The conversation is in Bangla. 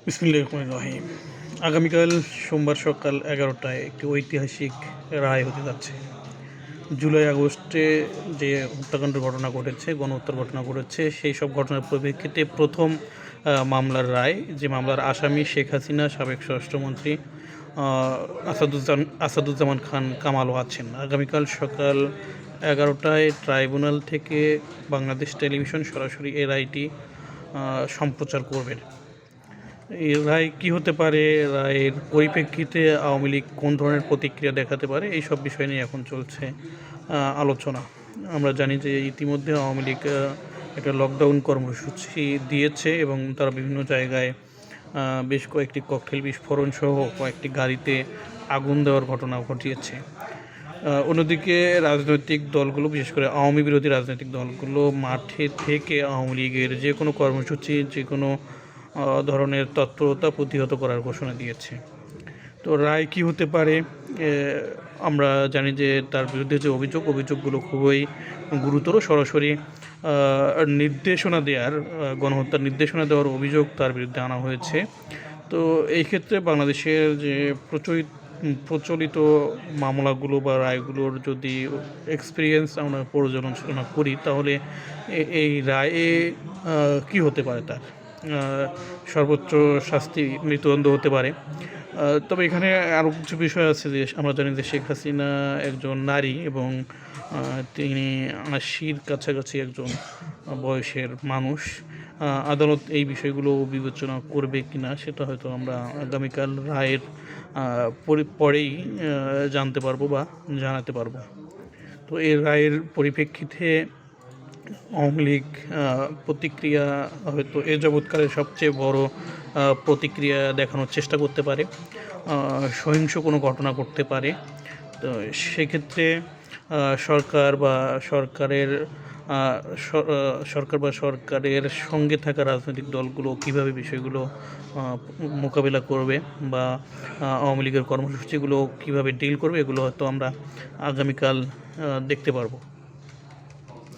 বিসমিল্লাহির রহমানির রহিম। আগামীকাল সোমবার সকাল 11টায় একটি ঐতিহাসিক রায় হতে যাচ্ছে। জুলাই আগস্টে যে হত্যাকাণ্ডের ঘটনা ঘটেছে, গণহত্যার ঘটনা ঘটেছে, সেই সব ঘটনার পরিপ্রেক্ষিতে প্রথম মামলার রায়, যে মামলার আসামি শেখ হাসিনা, সাবেক স্বরাষ্ট্রমন্ত্রী আসাদুজ্জামান খান কামালও আছেন। আগামীকাল সকাল 11টায় ট্রাইব্যুনাল থেকে বাংলাদেশ টেলিভিশন সরাসরি এই রায়টি সম্প্রচার করবেন। এই রায় কী হতে পারে, রায়ের পরিপ্রেক্ষিতে আওয়ামী লীগ কোন ধরনের প্রতিক্রিয়া দেখাতে পারে, এই সব বিষয় নিয়ে এখন চলছে আলোচনা। আমরা জানি যে ইতিমধ্যে আওয়ামী লীগ একটা লকডাউন কর্মসূচি দিয়েছে এবং তারা বিভিন্ন জায়গায় বেশ কয়েকটি ককটেল বিস্ফোরণ সহ কয়েকটি গাড়িতে আগুন দেওয়ার ঘটনা ঘটিয়েছে। অন্যদিকে রাজনৈতিক দলগুলো, বিশেষ করে আওয়ামী বিরোধী রাজনৈতিক দলগুলো মাঠে থেকে আওয়ামী লীগের যে কোনো কর্মসূচি, যে কোনো ধরনের তৎপরতা প্রতিহত করার ঘোষণা দিয়েছে। তো রায় কী হতে পারে, আমরা জানি যে তার বিরুদ্ধে যে অভিযোগগুলো খুবই গুরুতর। সরাসরি নির্দেশনা দেওয়ার, গণহত্যার নির্দেশনা দেওয়ার অভিযোগ তার বিরুদ্ধে আনা হয়েছে। তো এই ক্ষেত্রে বাংলাদেশের যে প্রচলিত মামলাগুলো বা রায়গুলোর যদি এক্সপিরিয়েন্স আমরা পর্যালোচনা করি, তাহলে এই রায়ে কী হতে পারে, তার সর্বোচ্চ শাস্তি মৃত্যুদণ্ড হতে পারে। তবে এখানে আরও কিছু বিষয় আছে যে আমরা জানি যে শেখ হাসিনা একজন নারী এবং তিনি ৮০-র কাছাকাছি একজন বয়সের মানুষ। আদালত এই বিষয়গুলো বিবেচনা করবে কি না সেটা হয়তো আমরা আগামীকাল রায়ের পরেই জানতে পারবো বা জানাতে পারবো। তো এই রায়ের পরিপ্রেক্ষিতে আওয়ামী লীগ প্রতিক্রিয়া হয়তো এ যাবৎকালের সবচেয়ে বড় প্রতিক্রিয়া দেখানোর চেষ্টা করতে পারে, সহিংস কোনো ঘটনা ঘটতে পারে। তো সেক্ষেত্রে সরকার বা সরকারের সঙ্গে থাকা রাজনৈতিক দলগুলো কীভাবে বিষয়গুলো মোকাবিলা করবে বা আওয়ামী লীগের কর্মসূচিগুলো কীভাবে ডিল করবে, এগুলো হয়তো আমরা আগামীকাল দেখতে পারবো।